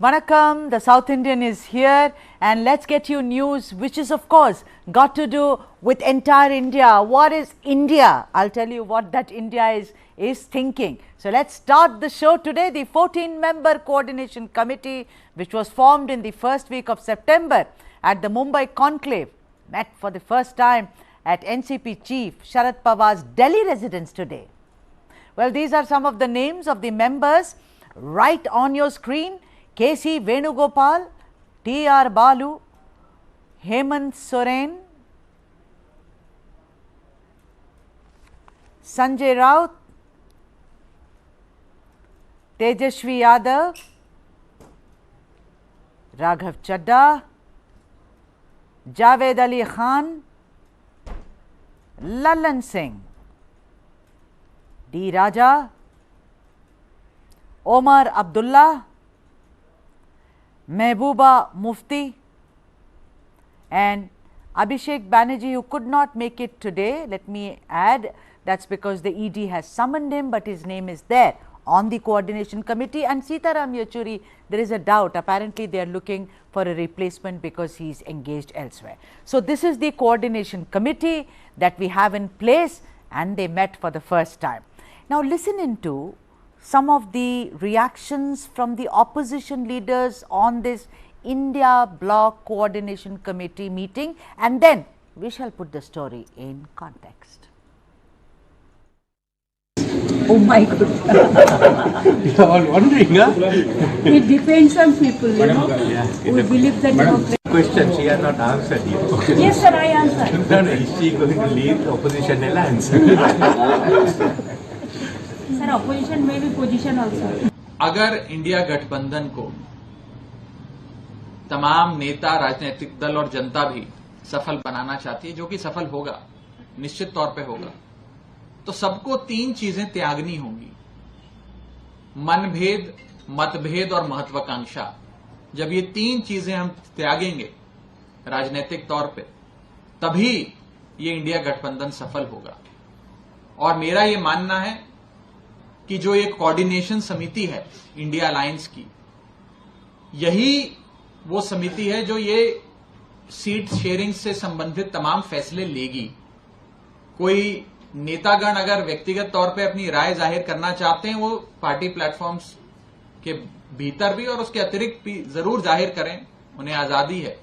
Vanakkam, the South Indian is here, and let's get you news which is of course got to do with entire India. What is India? I'll tell you what that India is thinking. So let's start the show today. The 14-member coordination committee, which was formed in the first week of September at the Mumbai conclave, met for the first time at NCP chief Sharad Pawar's Delhi residence today. Well, these are some of the names of the members right on your screen. K.C. Venugopal, T.R. Balu, Hemant Soren, Sanjay Raut, Tejashwi Yadav, Raghav Chadda, Javed Ali Khan, Lalan Singh, D. Raja, Omar Abdullah, Mehbooba Mufti, and Abhishek Banerjee, who could not make it today. Let me add, that's because the ED has summoned him, but his name is there on the coordination committee. And Sitaram Yechuri, there is a doubt, apparently they are looking for a replacement because he is engaged elsewhere. So this is the coordination committee that we have in place, and they met for the first time. Now listen into some of the reactions from the opposition leaders on this India Bloc Coordination Committee meeting, and then we shall put the story in context. Oh my God. You are all wondering, huh? It depends on people, you know. We believe that democracy. Question she has not answered you. Yes, sir, I answered. No, is she going to leave the opposition alliance? Sir, opposition may be position also. अगर India गठबंधन को तमाम नेता, राजनीतिक दल और जनता भी सफल बनाना चाहती है, जो कि सफल होगा, निश्चित तौर पे होगा, तो सबको तीन चीजें त्यागनी होंगी: मनभेद, मतभेद और महत्वाकांक्षा। जब ये तीन चीजें हम त्यागेंगे राजनीतिक तौर पे, तभी ये इंडिया गठबंधन सफल होगा। और मेरा ये मानना है कि जो एक कोऑर्डिनेशन समिति है इंडिया अलायंस की, यही वो समिति है जो ये सीट शेयरिंग से संबंधित तमाम फैसले लेगी। कोई नेतागण अगर व्यक्तिगत तौर पे अपनी राय जाहिर करना चाहते हैं, वो पार्टी प्लेटफॉर्म्स के भीतर भी और उसके अतिरिक्त भी जरूर जाहिर करें, उन्हें आजादी है।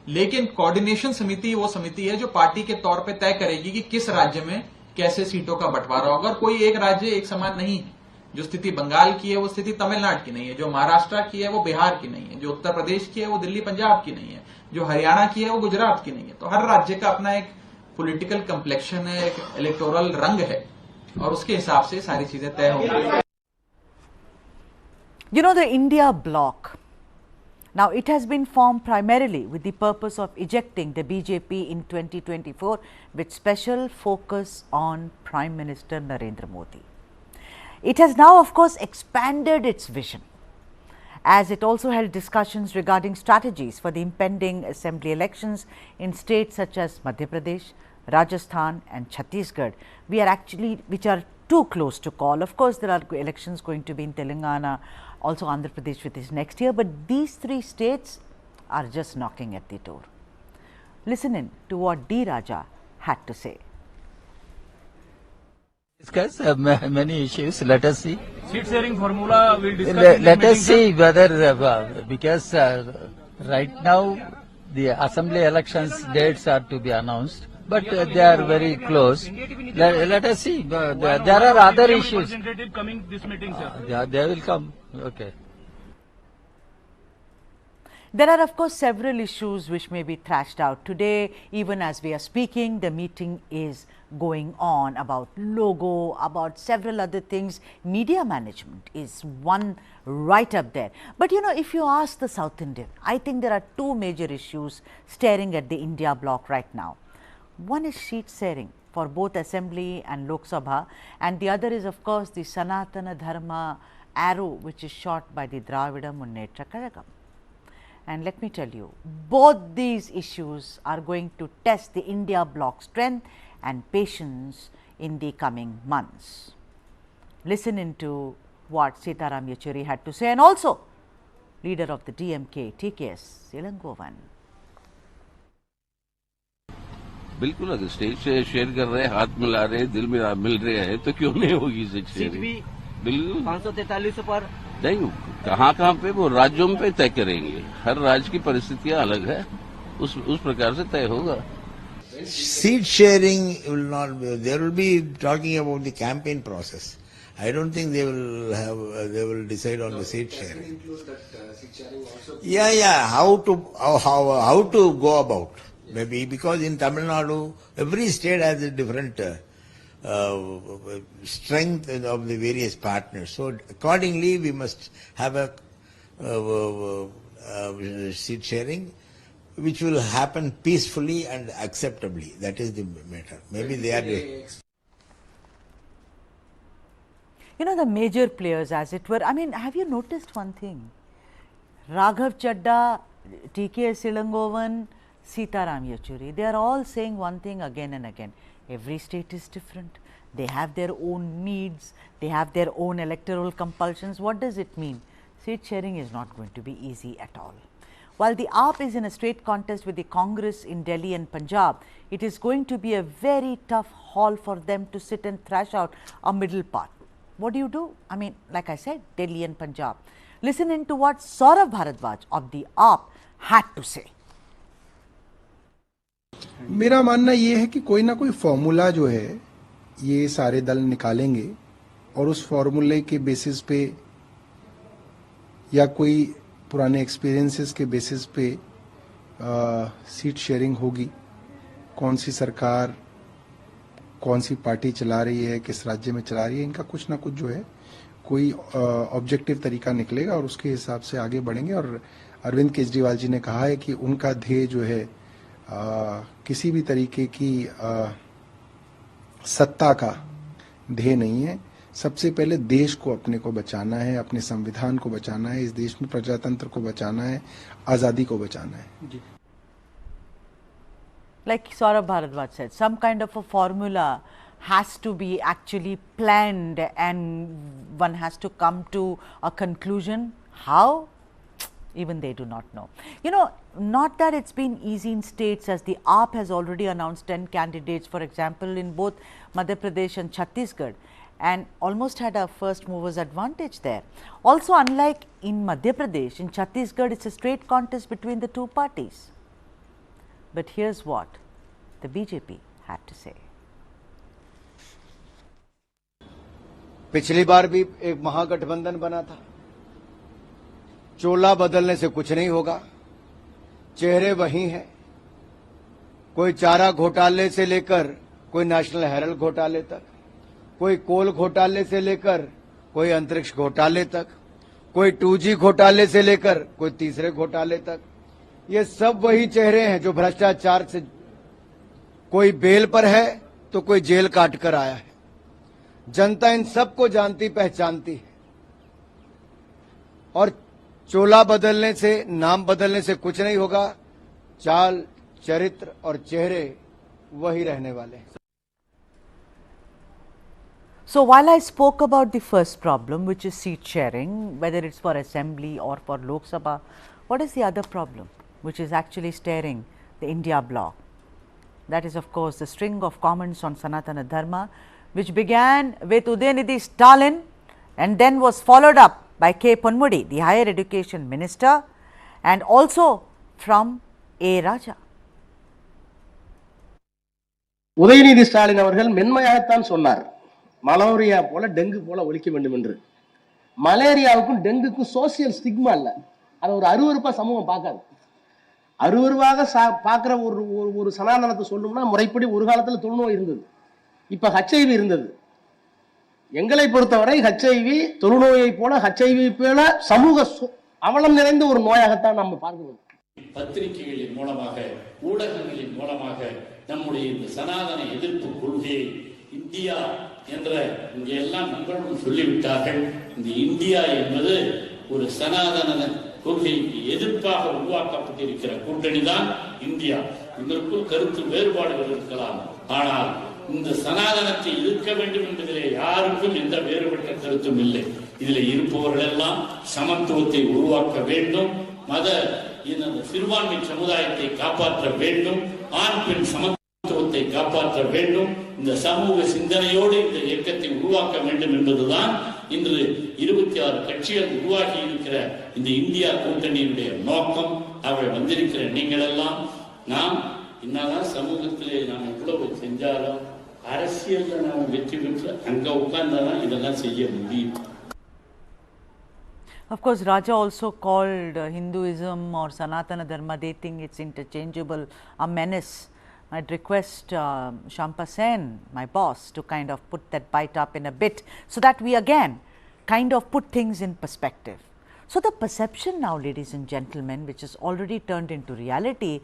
लेकिन कोऑर्डिनेशन समिति वो समिति है जो पार्टी के तौर पे तय करेगी कि किस राज्य में कैसे सीटों का बंटवारा होगा। और कोई एक राज्य एक समान नहीं है। जो स्थिति बंगाल की है वो स्थिति तमिलनाडु की नहीं है, जो महाराष्ट्र की है वो बिहार की नहीं है, जो उत्तर प्रदेश की है वो दिल्ली पंजाब की नहीं है, जो हरियाणा की है वो गुजरात की नहीं है। तो हर राज्य का अपना एक पॉलिटिकल कम्प्लेक्शन है, एक इलेक्टोरल रंग है, और उसके हिसाब से सारी चीजें तय होंगी। You know, the India Bloc, now it has been formed primarily with the purpose of ejecting the BJP in 2024 with special focus on Prime Minister Narendra Modi. It has now of course expanded its vision, as it also held discussions regarding strategies for the impending assembly elections in states such as Madhya Pradesh, Rajasthan and Chhattisgarh, which are too close to call. Of course, there are elections going to be in Telangana, also Andhra Pradesh, which is next year, but these three states are just knocking at the door. Listen in to what D. Raja had to say. Discuss many issues. Let us see. Seat sharing formula will discuss. Let us see whether because right now the assembly elections dates are to be announced, but they are very close. Let us see. There are other issues. Representative coming this meeting, sir. Yeah, they will come. Okay. There are of course several issues which may be thrashed out today. Even as we are speaking, the meeting is going on about logo, about several other things. Media management is one right up there. But you know, if you ask the South Indian, I think there are two major issues staring at the India Bloc right now. One is seat sharing for both Assembly and Lok Sabha, and the other is of course the Sanatana Dharma arrow which is shot by the Dravida Munnetra Kazhagam. And let me tell you, both these issues are going to test the India Bloc strength and patience in the coming months. Listen into what Sitaram Yechuri had to say, and also leader of the DMK, TKS Ilangovan. बिल्कुल अगर stage से share कर रहे हैं, हाथ मिला रहे हैं, दिल में मिल रहे हैं, तो क्यों नहीं होगी सीट शेयरिंग? बिल्कुल 543 पर नहीं, कहाँ पे वो राज्यों पे तय करेंगे। हर राज्य की परिस्थितियां अलग है, उस प्रकार से तय होगा। Seat sharing will not be, they will be talking about the campaign process. I don't think they will decide on the seat sharing. Yeah, how to go about. Maybe because in Tamil Nadu, every state has a different strength of the various partners. So accordingly, we must have a seat sharing, which will happen peacefully and acceptably. That is the matter. Maybe they are. You know, the major players, as it were. I mean, have you noticed one thing? Raghav Chadda, TKS Ilangovan, Sitaram Yechury, they are all saying one thing again and again. Every state is different. They have their own needs. They have their own electoral compulsions. What does it mean? Seat sharing is not going to be easy at all. While the AAP is in a straight contest with the Congress in Delhi and Punjab, it is going to be a very tough haul for them to sit and thrash out a middle path. What do? I mean, like I said, Delhi and Punjab. Listen in to what Saurabh Bharadwaj of the AAP had to say. मेरा मानना ये है कि कोई ना कोई formula जो है ये सारे दल निकालेंगे और उस फॉर्मूले के बेसिस पे या कोई पुराने एक्सपीरियंसेस के बेसिस पे सीट शेयरिंग होगी। कौन सी सरकार कौन सी पार्टी चला रही है, किस राज्य में चला रही है, इनका कुछ ना कुछ जो है कोई ऑब्जेक्टिव तरीका निकलेगा और उसके हिसाब से आगे बढ़ेंगे। और अरविंद केजरीवाल जी ने कहा है कि उनका ध्येय जो है किसी भी तरीके की सत्ता का ध्येय नहीं है। सबसे पहले देश को अपने को बचाना है, अपने संविधान को बचाना है, इस देश में प्रजातंत्र को बचाना है, आजादी को बचाना है। Like Saurabh Bharadwaj said, some kind of a formula has to be actually planned and one has to come to a conclusion. How? Even they do not know. You know, not that it's been easy in states, as the AAP has already announced 10 candidates, for example, in both Madhya Pradesh and Chhattisgarh, and almost had a first movers advantage there. Also, unlike in Madhya Pradesh, in Chhattisgarh, it's a straight contest between the two parties. But here's what the BJP had to say. पिछली बार भी एक महागठबंधन बना था। चोला बदलने से कुछ नहीं होगा, चेहरे वही हैं। कोई चारा घोटाले से लेकर कोई नेशनल हेराल्ड घोटाले तक, कोई कोल घोटाले से लेकर कोई अंतरिक्ष घोटाले तक, कोई 2G घोटाले से लेकर कोई तीसरे घोटाले तक, ये सब वही चेहरे हैं जो भ्रष्टाचार से कोई बेल पर है तो कोई जेल काट कर आया है। जनता इन सबको जानती पहचानती है और चोला बदलने से, नाम बदलने से कुछ नहीं होगा। चाल, चरित्र और चेहरे वही रहने वाले हैं। So while I spoke about the first problem, which is seat sharing, whether it's for assembly or for Lok Sabha, what is the other problem which is actually staring the I.N.D.I.A Bloc? That is, of course, the string of comments on Sanatana Dharma, which began with Udayanidhi Stalin and then was followed up by K. Ponmudi, the higher education minister, and also from A. Raja. Udhayanidhi Stalin அவர்கள் மென்மையாகத்தான் சொன்னார், malaria போல dengue போல ஒழிக்க வேண்டும் என்று. மலேரியாவுக்கும் டெங்குக்கும் social stigma இல்ல, அதை ஒரு அருவருப்பா சமூகம் பார்க்காது. அருவருவாக பார்க்கிற ஒரு சனாதனத்தை சொல்லணும்னா முறைப்படி ஒரு காலத்தில் தொழுநோய் இருந்தது, இப்ப HIV இருந்தது. எங்களை பொறுத்தவரை HIV தொழுநோயை போல HIV போல சமூக அவலம் நிறைந்த ஒரு நோயாகத்தான் நம்ம பார்க்கிறோம். பத்திரிகைகளின் மூலமாக, ஊடகங்களின் மூலமாக நம்முடைய இந்த சனாதன எதிர்ப்பு கொள்கையை இந்தியா என்ற இங்கே எல்லாம் நண்பர்களும் சொல்லிவிட்டார்கள். இந்த இந்தியா என்பது ஒரு சனாதன கொள்கைக்கு எதிர்ப்பாக உருவாக்கப்பட்டிருக்கிற கூட்டணி தான் இந்தியா. இதற்குள் கருத்து வேறுபாடுகள் இருக்கலாம், ஆனால் இந்த சனாதனத்தை எதிர்க்க வேண்டும் என்பதிலே யாருக்கும் எந்த வேறுபட்ட கருத்தும் இல்லை. இதில் இருப்பவர்கள் எல்லாம் சமத்துவத்தை உருவாக்க வேண்டும், மத சிறுபான்மை சமுதாயத்தை காப்பாற்ற வேண்டும், ஆண் பெண் சமத்துவத்தை காப்பாற்ற வேண்டும், இந்த சமூக சிந்தனையோடு இந்த இயக்கத்தை உருவாக்க வேண்டும் என்பதுதான் இன்று 26 கட்சிகள் உருவாகி இருக்கிற இந்த இந்தியா கூட்டணியினுடைய நோக்கம். அவர்கள் வந்திருக்கிற நீங்கள் எல்லாம் நாம் என்னதான் சமூகத்திலே நாம் எவ்வளவு செஞ்சாலும் அரசியல்ல நாம் வெற்றி பெற்று அங்க உட்கார்ந்தாதான் இதெல்லாம் செய்ய முடியும். Of course, Raja also called Hinduism or Sanatana Dharma, they think it's interchangeable, a menace. I'd request Shampa Sen, my boss, to kind of put that bite up in a bit so that we again kind of put things in perspective. So, the perception now, ladies and gentlemen, which is already turned into reality,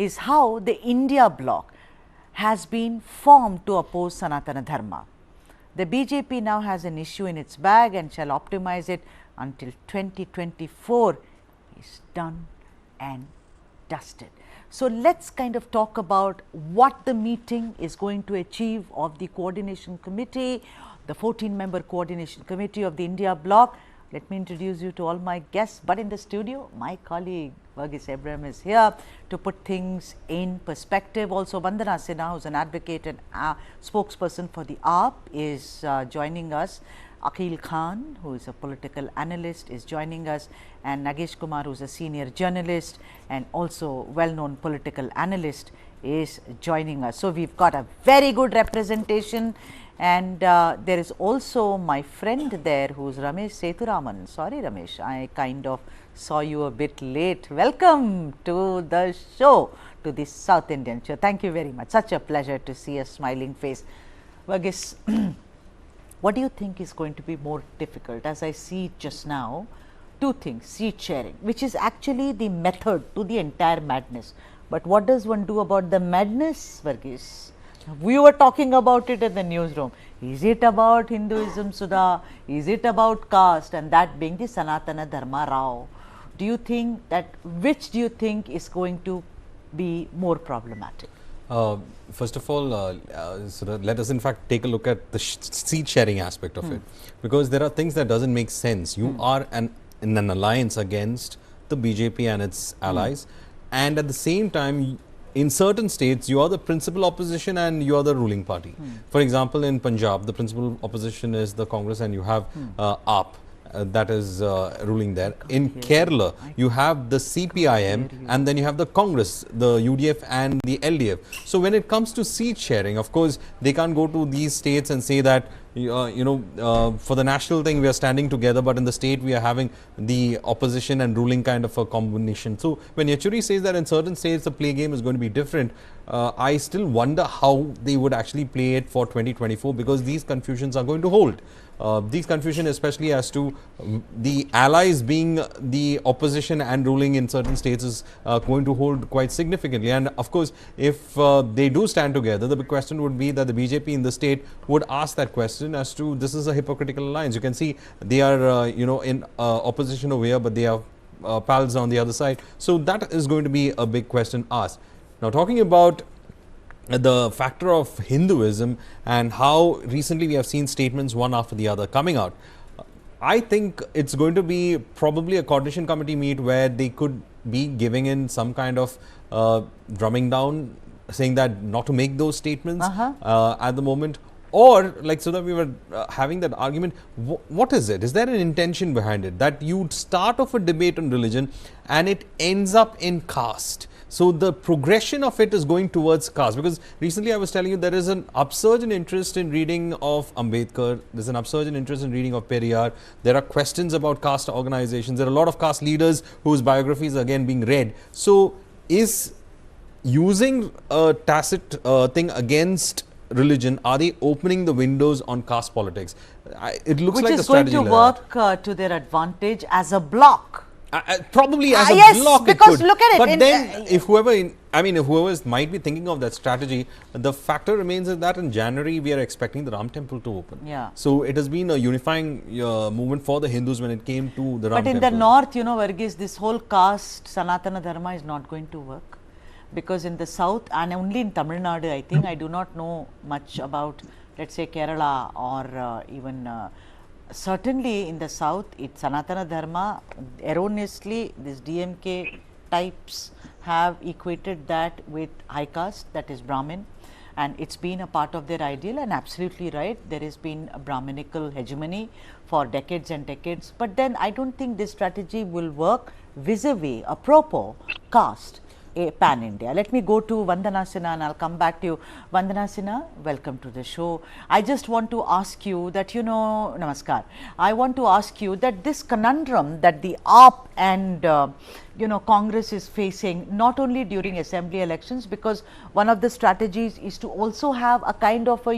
is how the I.N.D.I.A Bloc has been formed to oppose Sanatana Dharma. The BJP now has an issue in its bag and shall optimize it until 2024 is done and dusted. So, let's kind of talk about what the meeting is going to achieve of the coordination committee, the 14-member coordination committee of the I.N.D.I.A Bloc. Let me introduce you to all my guests, but in the studio, my colleague Verghese Abraham is here to put things in perspective. Also, Vandana Sinha, who is an advocate and spokesperson for the AAP, is joining us. Akhil Khan, who is a political analyst, is joining us, and Nagesh Kumar, who is a senior journalist and also well-known political analyst, is joining us. So, we've got a very good representation. And there is also my friend there, who is Ramesh Sethuraman. Sorry Ramesh, I kind of saw you a bit late. Welcome to the show, to the South Indian show. Thank you very much. Such a pleasure to see a smiling face. Verghese, what do you think is going to be more difficult? As I see just now, two things: seat sharing, which is actually the method to the entire madness. But what does one do about the madness, Verghese? We were talking about it in the newsroom. Is it about Hinduism, Sudha? Is it about caste? And that being the Sanatana Dharma Rao. Do you think that, which do you think is going to be more problematic? First of all, let us in fact take a look at the seat sharing aspect of it, because there are things that doesn't make sense. You are in an alliance against the BJP and its allies, and at the same time, in certain states, you are the principal opposition and you are the ruling party. For example, in Punjab, the principal opposition is the Congress, and you have AAP. That is ruling there. In Kerala, you have the CPIM, and then you have the Congress, the UDF and the LDF. So, when it comes to seat sharing, of course, they can't go to these states and say that, for the national thing, we are standing together, but in the state, we are having the opposition and ruling kind of a combination. So, when Yechuri says that in certain states, the play game is going to be different, I still wonder how they would actually play it for 2024, because these confusions are going to hold. These confusion, especially as to the allies being the opposition and ruling in certain states, is going to hold quite significantly. And of course, if they do stand together, the big question would be that the BJP in the state would ask that question as to, this is a hypocritical alliance. You can see they are in opposition over here, but they are pals on the other side. So that is going to be a big question asked. Now, talking about the factor of Hinduism and how recently we have seen statements one after the other coming out, I think it's going to be probably a coordination committee meet where they could be giving in some kind of drumming down, saying that not to make those statements at the moment. Or, like so that we were having that argument, what is it? Is there an intention behind it, that you start off a debate on religion and it ends up in caste? So, the progression of it is going towards caste, because recently I was telling you there is an upsurge in interest in reading of Ambedkar, there is an upsurge in interest in reading of Periyar, there are questions about caste organizations, there are a lot of caste leaders whose biographies are again being read. So, is using a tacit thing against religion, are they opening the windows on caste politics? It looks which like is a strategy going to work to their advantage as a bloc. Probably as a yes, bloc, because it could. Look at it. But then, if whoever might be thinking of that strategy, the factor remains is that in January we are expecting the Ram temple to open. Yeah. So it has been a unifying movement for the Hindus when it came to the Ram temple. But in the north, Verghese, this whole caste Sanatana Dharma is not going to work, because in the south and only in Tamil Nadu, I think, I do not know much about, let's say, Kerala or even certainly in the south, it's Sanatana Dharma. Erroneously, these DMK types have equated that with high caste, that is Brahmin, and it's been a part of their ideal, and absolutely right, there has been a Brahminical hegemony for decades and decades, but then I don't think this strategy will work vis-a-vis a proper caste, a pan India. Let me go to Vandana Sinha and I'll come back to you. Vandana Sinha, welcome to the show. I just want to ask you that, namaskar. I want to ask you that this conundrum that the AAP and Congress is facing, not only during assembly elections, because one of the strategies is to also have a kind of a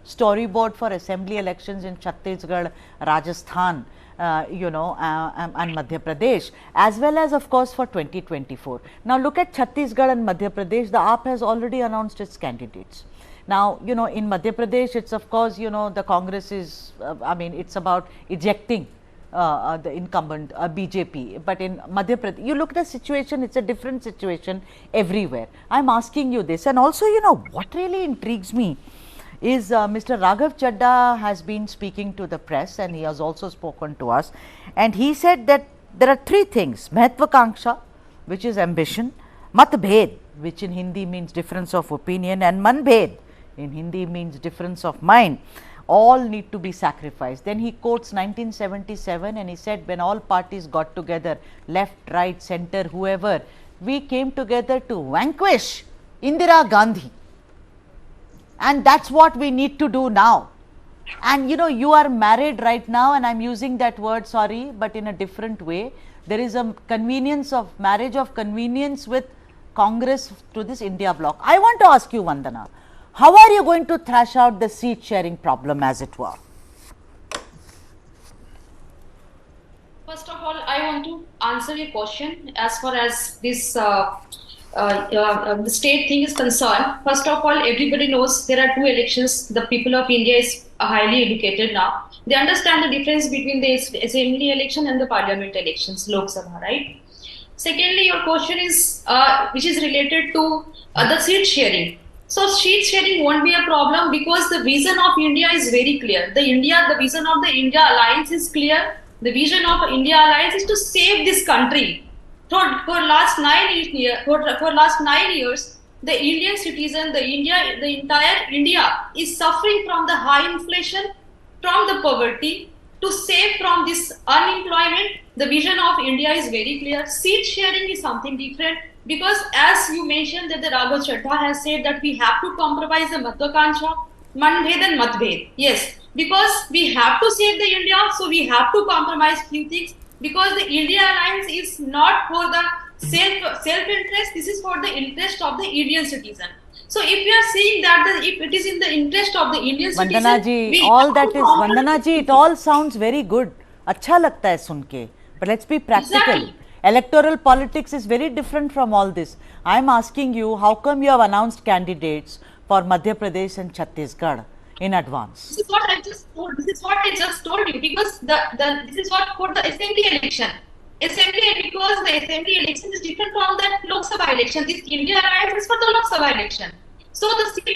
storyboard for assembly elections in Chhattisgarh, Rajasthan, and Madhya Pradesh, as well as of course for 2024. Now look at Chhattisgarh and Madhya Pradesh, the AAP has already announced its candidates. Now, in Madhya Pradesh, it's of course, the Congress is, it's about ejecting the incumbent BJP, but in Madhya Pradesh, you look at the situation, it's a different situation everywhere. I'm asking you this, and also, what really intrigues me is Mr. Raghav Chadha has been speaking to the press, and he has also spoken to us, and he said that there are three things: Mahatvakanksha, which is ambition; Matbhed, which in Hindi means difference of opinion; and Manbhed, in Hindi means difference of mind. All need to be sacrificed. Then he quotes 1977, and he said, when all parties got together, left, right, center, whoever, we came together to vanquish Indira Gandhi. And that's what we need to do now. And you are married right now, and I'm using that word, sorry, but in a different way. There is a convenience of marriage of convenience with Congress to this India bloc. I want to ask you, Vandana, how are you going to thrash out the seat sharing problem, as it were? First of all, I want to answer your question as far as this the state thing is concerned. First of all, everybody knows there are two elections. The people of India is highly educated now. They understand the difference between the assembly election and the parliament elections, Lok Sabha, right? Secondly, your question is which is related to the seat sharing. So seat sharing won't be a problem because the vision of India is very clear. The vision of the India Alliance is clear. The vision of India Alliance is to save this country. For last 9 years, the Indian citizen, the entire India is suffering from the high inflation, from the poverty. To save from this unemployment, the vision of India is very clear. Seat sharing is something different because, as you mentioned, that the Raghav Chadha has said that we have to compromise the Mahatvakanksha, Manbhed and Matbhed. Yes, because we have to save the India, so we have to compromise few things. Because the India Alliance is not for the self-interest, this is for the interest of the Indian citizen. So if we are saying that if it is in the interest of the Indian citizen, Vandanaji, all that is, Vandanaji, it all sounds very good. Acha lagta hai sun ke. But let's be practical. Exactly. Electoral politics is very different from all this. I am asking you, how come you have announced candidates for Madhya Pradesh and Chhattisgarh in advance? This is what I just told. This is what I just told you, because this is what for the assembly election. Because the assembly election is different from the Lok Sabha election. This India Alliance is for the Lok Sabha election. So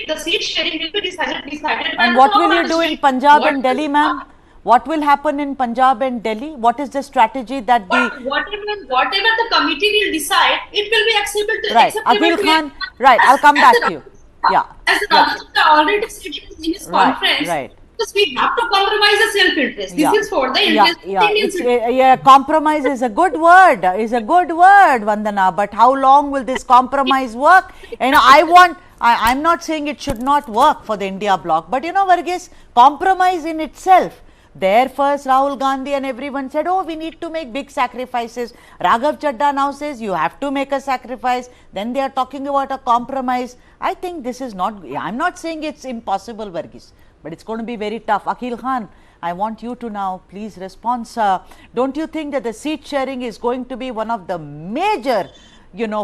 the seat sharing will be decided by and what will you do in Punjab and Delhi, ma'am? What will happen in Punjab and Delhi? What is the strategy that whatever the committee will decide, it will be acceptable. Right, Akhil Khan. Right, I'll come back to you. Yeah. As Rajasthan already said in his conference, right. Because we have to compromise the self-interest. This is for the interest of Indian citizens. Compromise is a good word. Vandana. But how long will this compromise work? I'm not saying it should not work for the India bloc, but Varghese, compromise in itself. There first Rahul Gandhi and everyone said, oh, we need to make big sacrifices. Raghav Chadha now says you have to make a sacrifice. Then they are talking about a compromise. I think this is not, I'm not saying it's impossible, Varghese, but it's going to be very tough. Akhil Khan, I want you to now please respond, sir. Don't you think that the seat sharing is going to be one of the major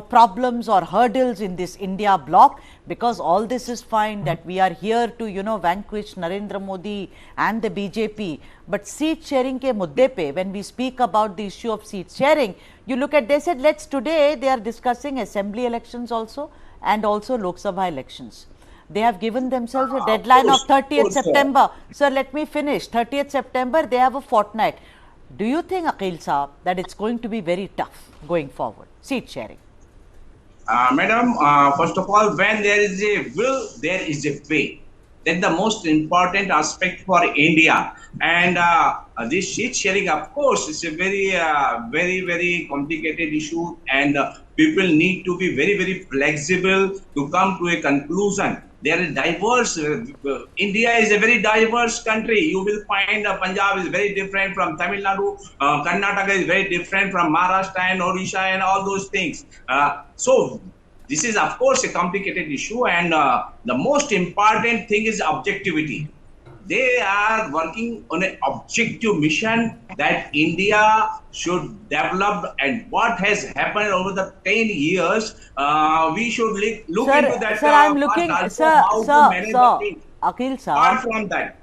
problems or hurdles in this India bloc? Because all this is fine that we are here to, vanquish Narendra Modi and the BJP. But seat sharing ke mudde pe, when we speak about the issue of seat sharing, you look at, they said today they are discussing assembly elections also and also Lok Sabha elections. They have given themselves a deadline of 30th September. Sir, let me finish. 30th September, they have a fortnight. Do you think, Aqil Saab, that it's going to be very tough going forward? Seat sharing. Madam, first of all, when there is a will, there is a way. That's the most important aspect for India. And this seat sharing, of course, is a very complicated issue, and people need to be very flexible to come to a conclusion. There is diverse. India is a very diverse country. You will find Punjab is very different from Tamil Nadu. Karnataka is very different from Maharashtra and Odisha and all those things. So this is, of course, a complicated issue, and the most important thing is objectivity. They are working on an objective mission that India should develop, and what has happened over the 10 years, we should look into that. Sir, I'm looking, sir, Aqil sir. Apart from that,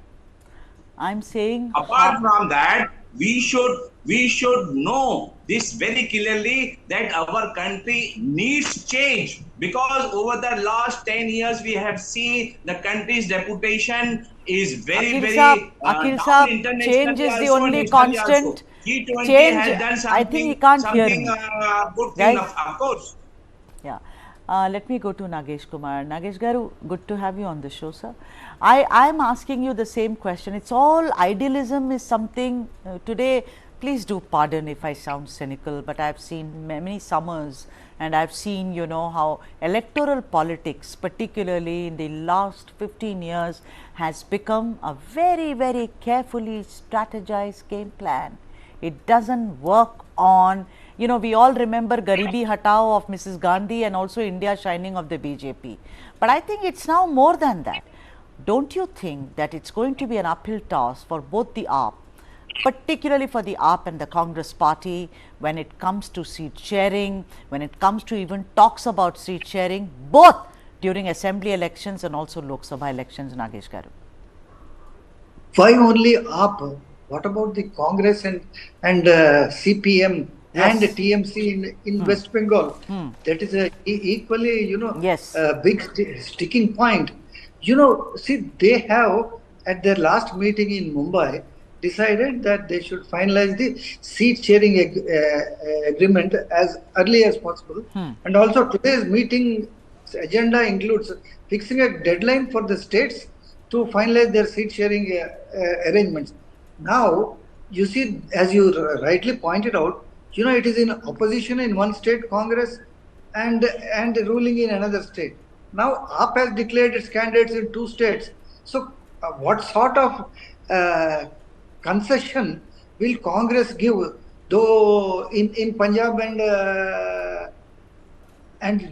I'm saying, apart from that, we should know this very clearly that our country needs change, because over the last 10 years we have seen the country's reputation is very Aqil Saab, change is the only constant. G20 has done something, I think he can't hear me. Good thing, of course. Yeah. Let me go to Nagesh Kumar. Nagesh Garu, good to have you on the show, sir. I'm asking you the same question. It's all idealism is something today. Please do pardon if I sound cynical, but I've seen many summers, and I've seen, you know, how electoral politics, particularly in the last 15 years, has become a very carefully strategized game plan. It doesn't work on, you know, we all remember Garibi Hatao of Mrs. Gandhi and also India Shining of the BJP. But I think it's now more than that. Don't you think that it's going to be an uphill toss for both the AAP, particularly for the AAP and the Congress party, when it comes to seat sharing, when it comes to even talks about seat sharing, both during assembly elections and also Lok Sabha elections, Nagesh Garu? Why only AAP? What about the Congress and CPM and TMC in West Bengal? That is a equally, you know, a big sticking point. You know, see, they have at their last meeting in Mumbai decided that they should finalize the seat sharing agreement as early as possible. And also today's meeting agenda includes fixing a deadline for the states to finalize their seat sharing arrangements. Now, you see, as you rightly pointed out, you know, it is in opposition in one state Congress and ruling in another state. Now, AAP has declared its candidates in 2 states. So, what sort of concession will Congress give? Though in Punjab and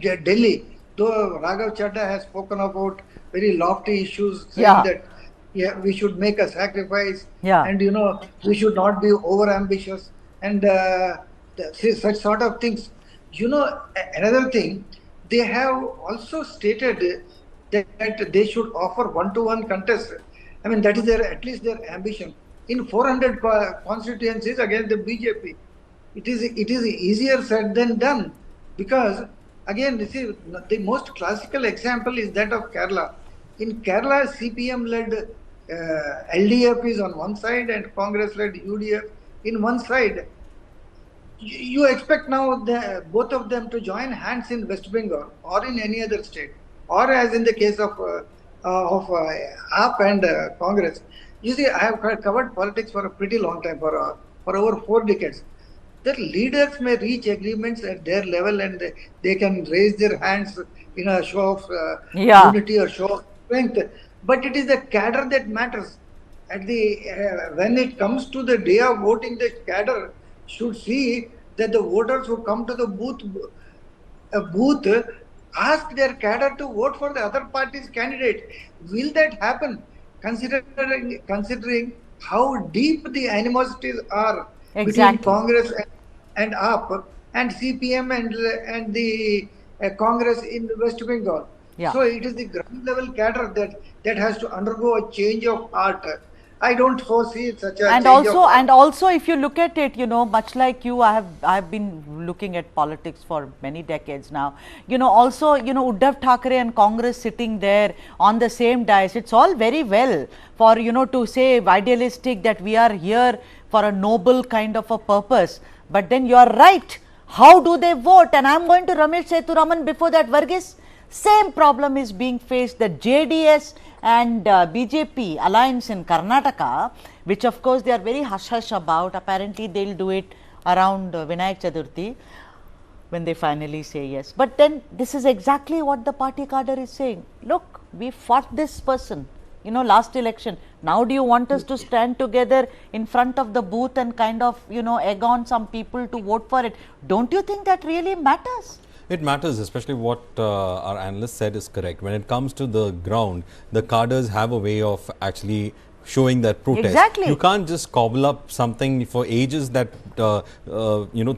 Delhi, though Raghav Chadha has spoken about very lofty issues, saying that we should make a sacrifice, and you know, we should not be over ambitious, and such sort of things. You know, another thing, they have also stated that they should offer one-to-one contest. I mean, that is at least their ambition in 400 constituencies against the BJP. It is easier said than done, because again, you see, the most classical example is that of Kerala. In Kerala, CPM-led LDF is on one side and Congress-led UDF in one side. You expect now both of them to join hands in West Bengal or in any other state, or as in the case of AAP and Congress. You see, I have covered politics for a pretty long time, for over 4 decades. The leaders may reach agreements at their level, and they can raise their hands in a show of unity or show of strength. But it is the cadre that matters. At the when it comes to the day of voting, the cadre should see that the voters who come to the booth ask their cadre to vote for the other party's candidate. Will that happen? Considering how deep the animosities are between Congress and AAP and CPM and the Congress in West Bengal. So it is the ground level cadre that has to undergo a change of heart. I don't foresee such a And change also, of heart. and also, if you look at it, much like you, I have been looking at politics for many decades now. Also, Uddhav Thackeray and Congress sitting there on the same dais. It's all very well for to say idealistic that we are here for a noble kind of a purpose. But then you are right. How do they vote? And I'm going to Ramesh Sethuraman before that, Varghese. Same problem is being faced. The JDS and BJP alliance in Karnataka, which of course they are very hush-hush about. Apparently, they will do it around Vinayak Chaturthi when they finally say yes. But then this is exactly what the party cadre is saying. Look, we fought this person, last election. Now do you want us to stand together in front of the booth and kind of, egg on some people to vote for it? Don't you think that really matters? It matters, especially what our analyst said is correct. When it comes to the ground, the cadres have a way of actually showing that protest. Exactly. You can't just cobble up something for ages that,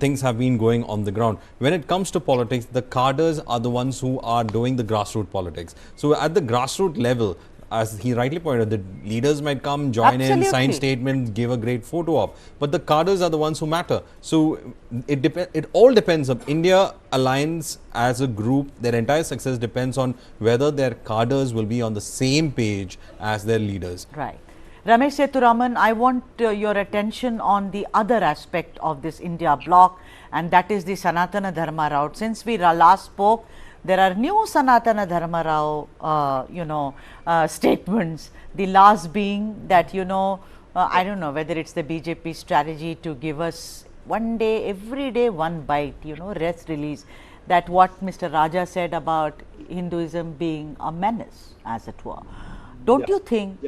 things have been going on the ground. When it comes to politics, the cadres are the ones who are doing the grassroots politics. So at the grassroots level, as he rightly pointed out, the leaders might come, join in, sign statements, give a great photo op, but the cadres are the ones who matter. So it all depends on India Alliance as a group. Their entire success depends on whether their cadres will be on the same page as their leaders. Right. Ramesh Sethuraman, I want your attention on the other aspect of this I.N.D.I.A bloc, and that is the Sanatana Dharma route. Since we last spoke, there are new Sanatana Dharma statements. The last being that, I don't know whether it's the BJP strategy to give us one day, every day, one bite, rest release. That what Mr. Raja said about Hinduism being a menace, as it were. Don't you think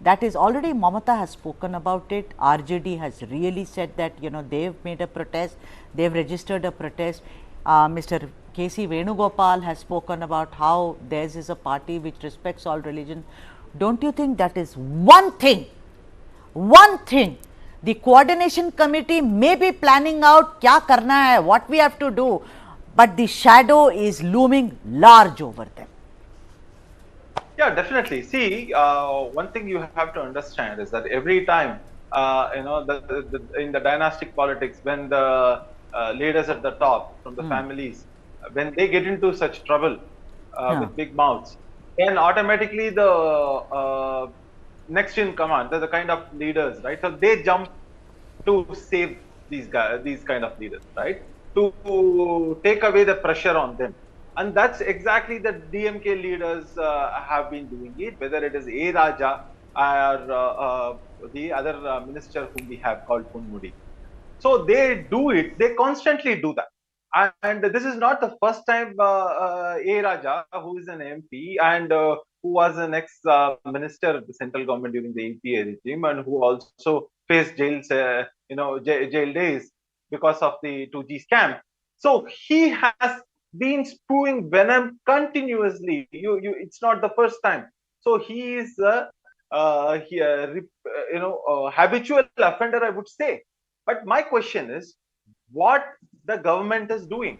that is already Mamata has spoken about it? RJD has really said that, they've made a protest, they've registered a protest. Mr. K.C. Venugopal has spoken about how theirs is a party which respects all religion. Don't you think that is one thing the coordination committee may be planning out kya karna hai, what we have to do, but the shadow is looming large over them? Yeah, definitely. See, one thing you have to understand is that every time, in the dynastic politics, when the leaders at the top from the families, when they get into such trouble with big mouths, then automatically the next in command, the kind of leaders, right? So they jump to save these guys, these kind of leaders, right? To take away the pressure on them. And that's exactly the DMK leaders have been doing it, whether it is A. Raja or the other minister whom we have called Punmudi. So they do it, they constantly do that. And this is not the first time A. Raja, who is an MP and who was an ex-minister of the central government during the UPA regime and who also faced jail days because of the 2G scam. So he has been spewing venom continuously. It's not the first time. So he is habitual offender, I would say. But my question is, what the government is doing,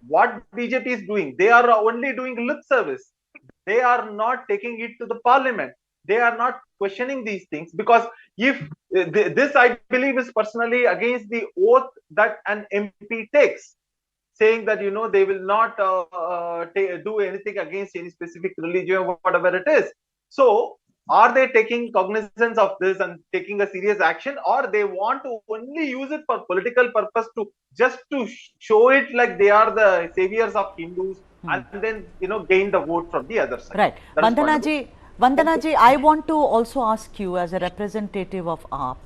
what BJP is doing? They are only doing lip service. They are not taking it to the parliament. They are not questioning these things, because if this, I believe, is personally against the oath that an MP takes, saying that they will not do anything against any specific religion or whatever it is. So are they taking cognizance of this and taking a serious action, or they want to only use it for political purpose, to just to show it like they are the saviors of Hindus and then gain the vote from the other side? Right. Vandanaji, I want to also ask you as a representative of AAP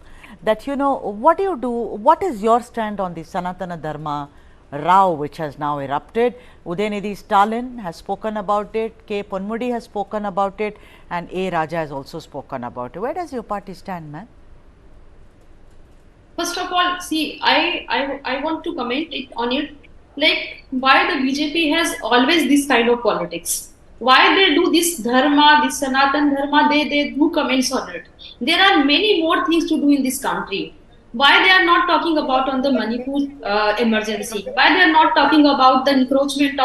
that what do you do? What is your stand on the Sanatana Dharma row which has now erupted? Udayanidhi Stalin has spoken about it, K. Ponmudi has spoken about it, and A. Raja has also spoken about it. Where does your party stand, ma'am? First of all, see, I want to comment on it, like why the BJP has always this kind of politics. Why they do this dharma, this Sanatan Dharma, they do comments on it. There are many more things to do in this country. Why they are not talking about on the Manipur emergency? Why they are not talking about the encroachment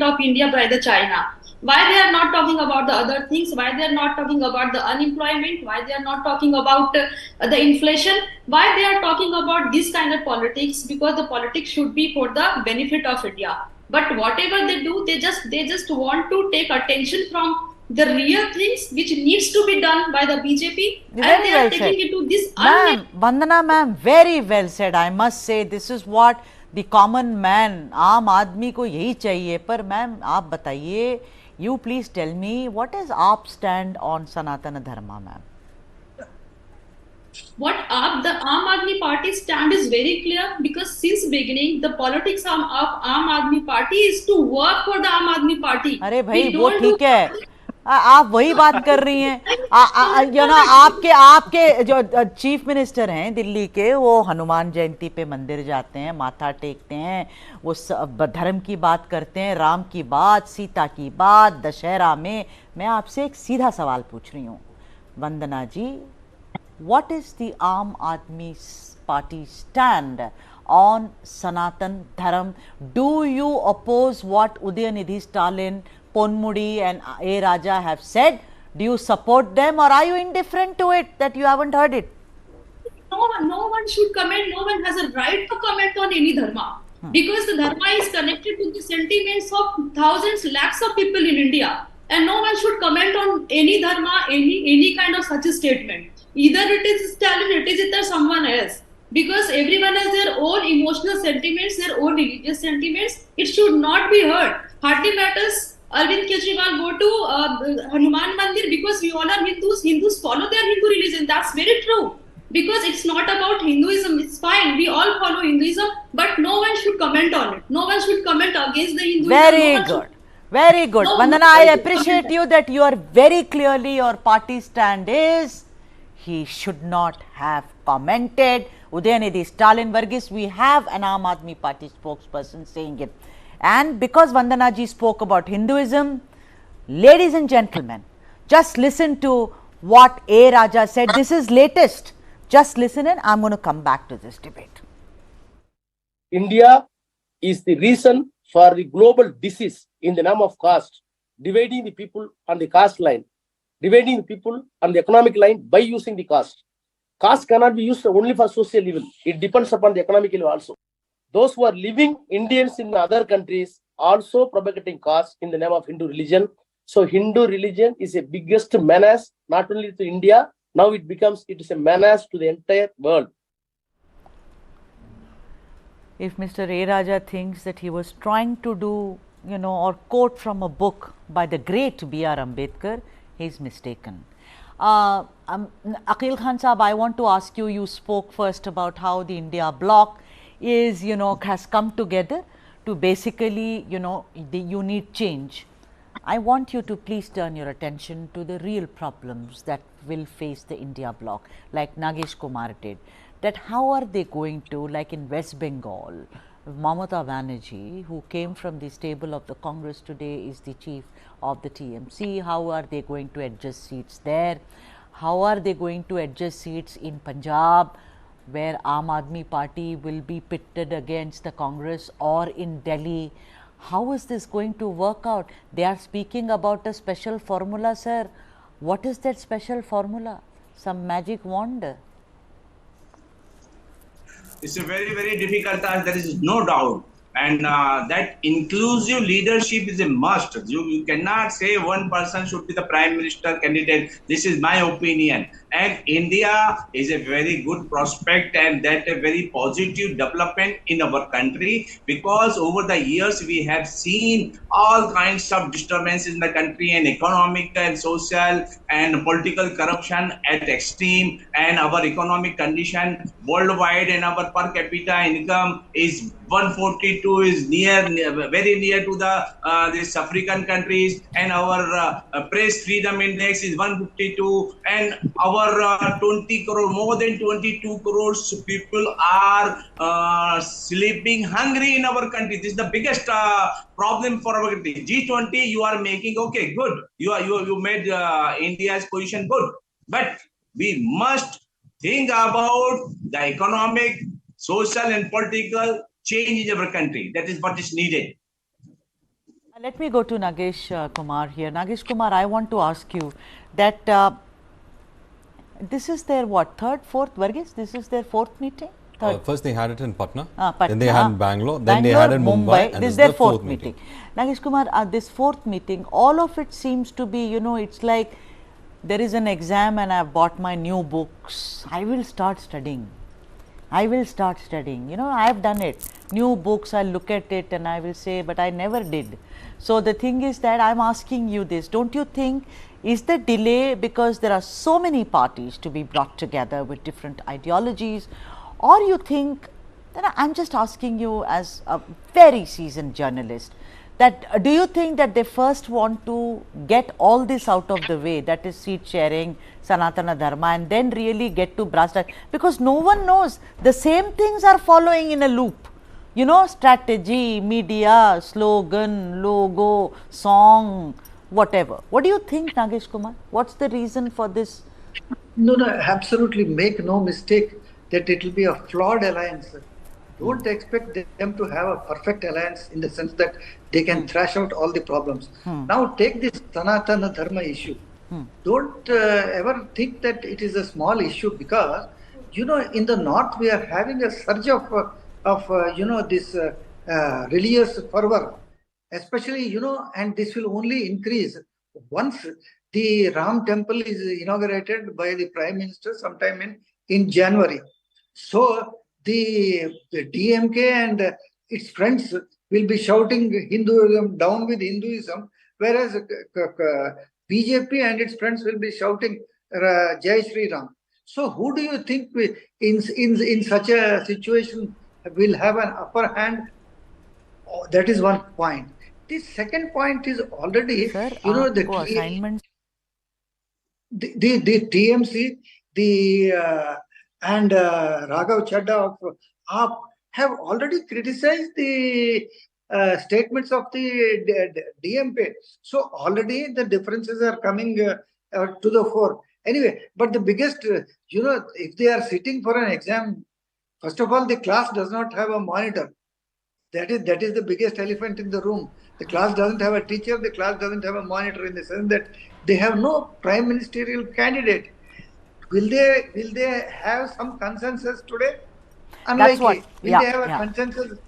of India by the China? Why they are not talking about the other things? Why they are not talking about the unemployment? Why they are not talking about the inflation? Why they are talking about this kind of politics? Because the politics should be for the benefit of India. But whatever they do, they just want to take attention from the real things which needs to be done by the BJP, and Very they well are taking said. into this Ma'am, Vandana ma'am, very well said. I must say this is what the common man, आम आदमी को यही चाहिए. पर ma'am आप बताइए, you please tell me what is AAP stand on Sanatana Dharma, ma'am? What the Aam Aadmi Party stand is very clear, because since beginning the politics of Aam Aadmi Party is to work for the Aam Aadmi Party. अरे भाई वो ठीक है, आप वही बात कर रही हैं. आपके जो चीफ मिनिस्टर हैं दिल्ली के, वो हनुमान जयंती पे मंदिर जाते हैं, माथा टेकते हैं, वो धर्म की बात करते हैं, राम की बात, सीता की बात, दशहरा में. मैं आपसे एक सीधा सवाल पूछ रही हूँ वंदना जी, what is the Aam Aadmi Party stand on Sanatan Dharma? Do you oppose what Udayanidhi Stalin, Ponmudi and A. Raja have said? Do you support them, or are you indifferent to it that you haven't heard it? No one should comment. No one has a right to comment on any dharma, because the dharma is connected to the sentiments of thousands, lakhs of people in India, and no one should comment on any dharma, any kind of such a statement. Either it is Stalin, it is someone else, because everyone has their own emotional sentiments, their own religious sentiments. It should not be heard. Hardly matters Arvind Kejriwal go to Hanuman Mandir because we all are Hindus. Hindus follow their Hindu religion. That's very true. Because it's not about Hinduism. It's fine. We all follow Hinduism, but no one should comment on it. No one should comment against the Hinduism. Very good. Very good. Vandana, I appreciate you that you are very clearly, your party stand is, he should not have commented. Udayanidhi Stalin Varghese, we have an Aam Aadmi Party spokesperson saying it. And because Vandana ji spoke about Hinduism, ladies and gentlemen, just listen to what A. Raja said. This is latest. Just listen and I'm going to come back to this debate. India is the reason for the global disease in the name of caste, dividing the people on the caste line, dividing the people on the economic line by using the caste. Caste cannot be used only for social evil. It depends upon the economic evil also. Those who are living Indians in other countries also propagating caste in the name of Hindu religion. So Hindu religion is the biggest menace, not only to India, now it is a menace to the entire world. If Mr. A. Raja thinks that he was trying to do, or quote from a book by the great B.R. Ambedkar, he is mistaken. Aqil Khan Saab, I want to ask you, you spoke first about how the I.N.D.I.A Bloc is, has come together to basically, you need change. I want you to please turn your attention to the real problems that will face the I.N.D.I.A Bloc, like Nagesh Kumar did. That how are they going to, like in West Bengal, Mamata Banerjee, who came from the stable of the Congress today, is the chief of the TMC. How are they going to adjust seats there? How are they going to adjust seats in Punjab, where Aam Aadmi Party will be pitted against the Congress, or in Delhi? How is this going to work out? They are speaking about a special formula, sir. What is that special formula? Some magic wand? It's a very, very difficult task, there is no doubt. And that inclusive leadership is a must. You cannot say one person should be the prime minister candidate. This is my opinion. And India is a very good prospect, and that a very positive development in our country, because over the years we have seen all kinds of disturbances in the country, and economic and social and political corruption at extreme, and our economic condition worldwide, and our per capita income is 142, is very near to the this African countries, and our press freedom index is 152, and our 20 crore, more than 22 crores people are sleeping hungry in our country. This is the biggest problem for our country. G20 you are making, okay, good. You made India's position good, but we must think about the economic, social and political change in our country. That is what is needed. Let me go to Nagesh Kumar here. Nagesh Kumar, I want to ask you that this is their what, third, fourth, Varghese? This is their fourth meeting? First they had it in Patna, Patna, then they had in Bangalore, then they had in Mumbai, and this is their fourth meeting. Nagesh Kumar, this fourth meeting, all of it seems to be, you know, it's like there is an exam and I have bought my new books. I will start studying. I will start studying. You know, I have done it. New books, I'll look at it and I will say, but I never did. So the thing is that I'm asking you this, don't you think, is the delay because there are so many parties to be brought together with different ideologies, or you think, that I'm just asking you as a very seasoned journalist, that do you think that they first want to get all this out of the way, that is seat sharing, Sanatana Dharma, and then really get to brass tacks, because no one knows, the same things are following in a loop. You know, strategy, media, slogan, logo, song, whatever. What do you think, Nagesh Kumar? What's the reason for this? No, absolutely. Make no mistake that it will be a flawed alliance. Don't expect them to have a perfect alliance in the sense that they can thrash out all the problems. Now take this Sanatana Dharma issue. Don't ever think that it is a small issue, because, you know, in the north we are having a surge of you know, this religious fervor, especially, you know, and this will only increase once the Ram temple is inaugurated by the Prime Minister sometime in January. So the DMK and its friends will be shouting Hinduism, down with Hinduism, whereas BJP and its friends will be shouting Jai Shri Ram. So who do you think in such a situation will have an upper hand? Oh, that is one point. The second point is already, Sir, you know, the TMC, and Raghav Chadha of AAP have already criticized the statements of the DMK. So already the differences are coming to the fore. Anyway, but the biggest, you know, if they are sitting for an exam, first of all, the class does not have a monitor. That is the biggest elephant in the room. The class doesn't have a teacher, the class doesn't have a monitor, in the sense that they have no prime ministerial candidate. Will they have some consensus today? Unlikely. Will they have a consensus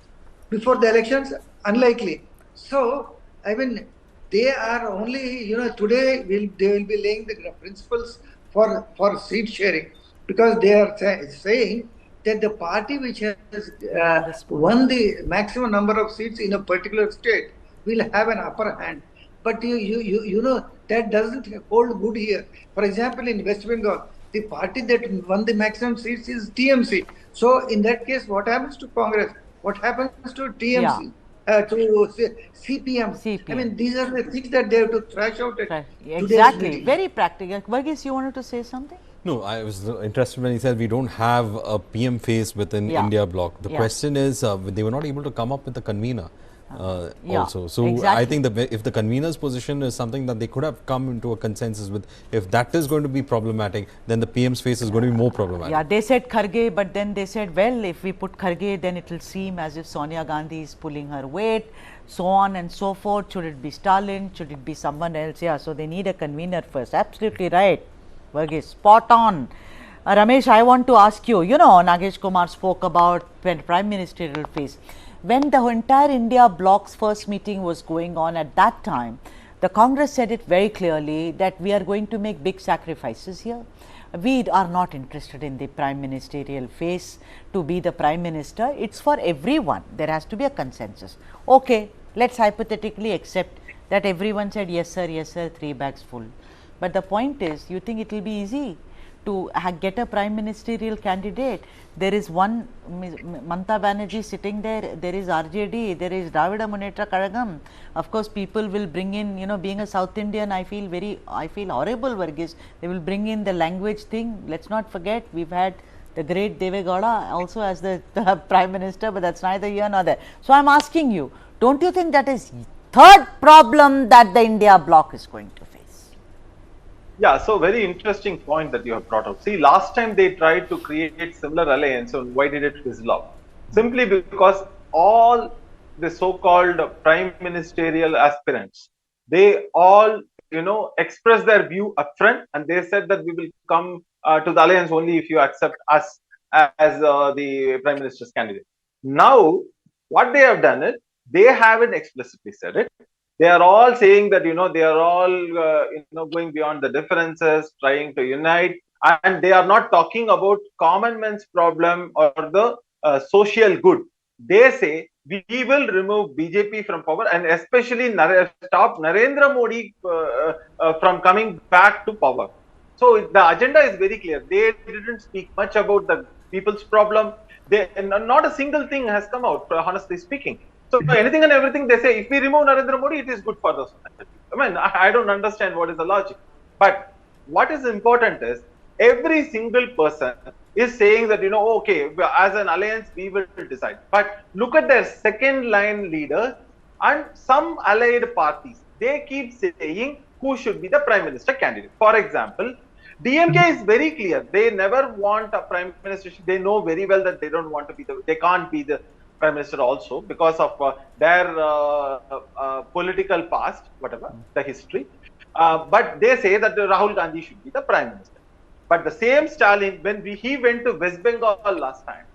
before the elections? Unlikely. So, I mean, they are only, you know, today they will be laying the principles for seat sharing, because they are saying that the party which has won the maximum number of seats in a particular state will have an upper hand. But you know, that doesn't hold good here. For example, in West Bengal, the party that won the maximum seats is TMC. So in that case, what happens to Congress? What happens to TMC? To CPM? I mean, these are the things that they have to thrash out at exactly. Very practical. Varghese, you wanted to say something? No, I was interested when he said we don't have a PM face within I.N.D.I.A Bloc. The question is, they were not able to come up with a convener also. So I think if the convener's position is something that they could have come into a consensus with, if that is going to be problematic, then the PM's face is going to be more problematic. Yeah, they said Kharge, but then they said, well, if we put Kharge, then it will seem as if Sonia Gandhi is pulling her weight, so on and so forth. Should it be Stalin? Should it be someone else? Yeah, so they need a convener first. Absolutely right. Varghese, spot on. Ramesh, I want to ask you, you know, Nagesh Kumar spoke about Prime Ministerial face. When the entire India Bloc's first meeting was going on at that time, the Congress said it very clearly that we are going to make big sacrifices here. We are not interested in the Prime Ministerial face to be the Prime Minister. It's for everyone. There has to be a consensus. Okay, let's hypothetically accept that everyone said yes sir, 3 bags full. But the point is, you think it will be easy to get a prime ministerial candidate? There is one Mamata Banerjee sitting there, there is RJD, there is Dravida Munnetra Kazhagam. Of course, people will bring in, you know, being a South Indian, I feel horrible, Varghese. They will bring in the language thing. Let's not forget, we've had the great Deve Gowda also as the Prime Minister, but that's neither here nor there. So I'm asking you, don't you think that is third problem that the I.N.D.I.A Bloc is going to face? Yeah, so very interesting point that you have brought up. See, last time they tried to create similar alliance, and why did it fizzle out? Simply because all the so-called prime ministerial aspirants, they all, expressed their view upfront, and they said that we will come to the alliance only if you accept us as the prime minister's candidate. Now, what they have done is, they haven't explicitly said it. They are all saying that, they are all, going beyond the differences, trying to unite, and they are not talking about common man's problem or the social good. They say we will remove BJP from power, and especially stop Narendra Modi from coming back to power. So the agenda is very clear. They didn't speak much about the people's problem. Not a single thing has come out, honestly speaking. So anything and everything they say, if we remove Narendra Modi, it is good for the society. I mean, I don't understand what is the logic. But what is important is, every single person is saying that, okay, as an alliance, we will decide. But look at their second line leaders and some allied parties. They keep saying who should be the prime minister candidate. For example, DMK is very clear. They never want a prime minister. They know very well that they don't want to be they can't be the prime minister also because of their political past, whatever, the history. But they say that Rahul Gandhi should be the prime minister. But the same Stalin, when he went to West Bengal last time,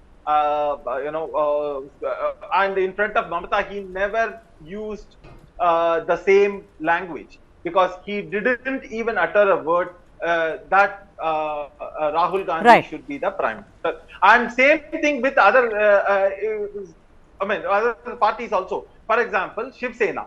and in front of Mamata, he never used the same language, because he didn't even utter a word that Rahul Gandhi should be the prime minister. And same thing with other, other parties also. For example, Shiv Sena,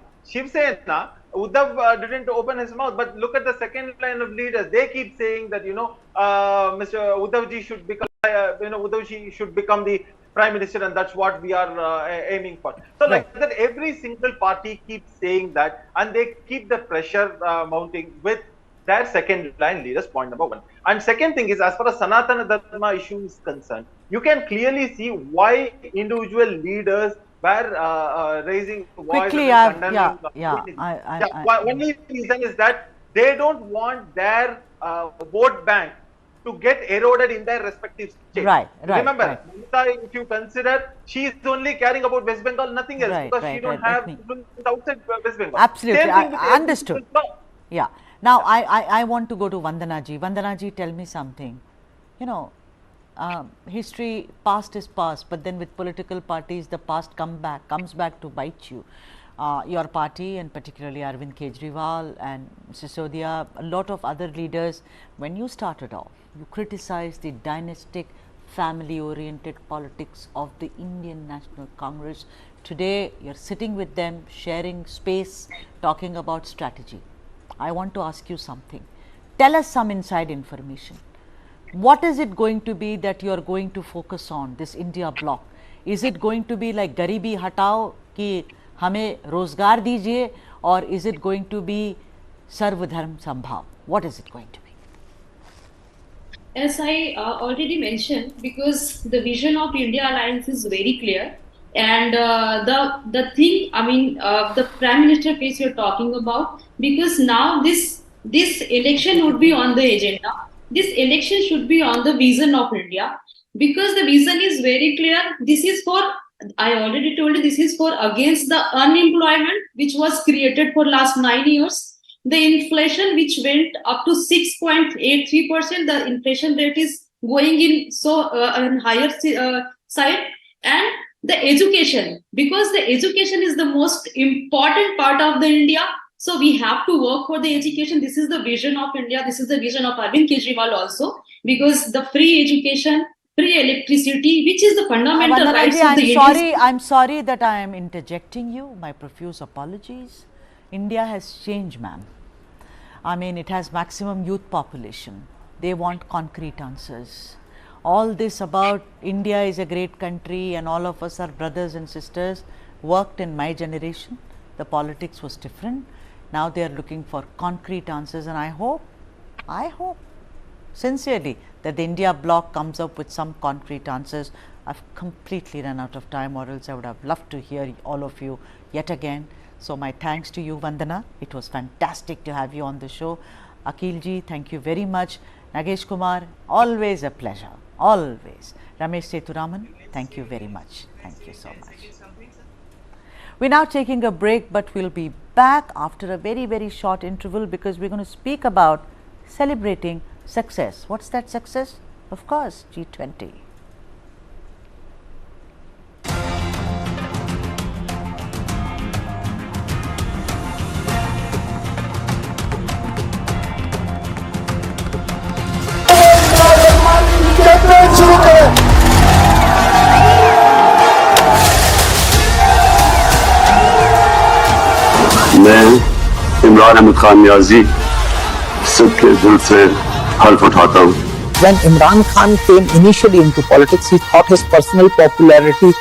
Uddhav didn't open his mouth, but look at the second line of leaders. They keep saying that, Mr. Uddhavji should become, Uddhavji should become the prime minister, and that's what we are aiming for. So like that, every single party keeps saying that, and they keep the pressure mounting with their second line leaders, point number one. And second thing is, as far as Sanatana Dharma issue is concerned, you can clearly see why individual leaders were raising voice. Quickly, only reason is that they don't want their vote bank to get eroded in their respective states. Remember, if you consider, she is only caring about West Bengal, nothing else, because she don't have outside West Bengal. Absolutely, I understood. Yeah. Now, I want to go to Vandana ji. Vandana ji, tell me something. History, past is past, but then with political parties, the past comes back to bite you. Your party, and particularly Arvind Kejriwal and Sisodia, a lot of other leaders, when you started off, you criticized the dynastic, family-oriented politics of the Indian National Congress. Today, you're sitting with them, sharing space, talking about strategy. I want to ask you something. Tell us some inside information. What is it going to be that you are going to focus on, this India bloc? Is it going to be like Garibi Hatao ki hame rozgar dijiye, or is it going to be Sarv Dharm Sambhav? What is it going to be? As I already mentioned, because the vision of India Alliance is very clear, and the thing, the Prime Minister case you're talking about, because now this election would be on the agenda. This election should be on the vision of India, because the vision is very clear. This is for, I already told you, this is for against the unemployment which was created for last 9 years. The inflation which went up to 6.83%, the inflation rate is going in on higher side, and the education, because the education is the most important part of the India. So we have to work for the education. This is the vision of India. This is the vision of Arvind Kejriwal also, because the free education, free electricity, which is the fundamental rights of the Indian. I'm sorry that I am interjecting you. My profuse apologies. India has changed, ma'am. It has maximum youth population. They want concrete answers. All this about India is a great country and all of us are brothers and sisters worked in my generation. The politics was different. Now they are looking for concrete answers, and I hope sincerely that the India bloc comes up with some concrete answers. I've completely run out of time, or else I would have loved to hear all of you yet again. So my thanks to you, Vandana. It was fantastic to have you on the show. Akil ji, thank you very much. Nagesh Kumar, always a pleasure. Always. Ramesh Seturaman, thank you very much. Thank you so much. We're now taking a break, but we'll be back after a very, very short interval because we're going to speak about celebrating success. What's that success? Of course, G20. मैं इमरान अहमद खान नियाजी सबके दिल से हल्फ उठाता हूँ. When Imran Khan came initially into politics, he thought his personal popularity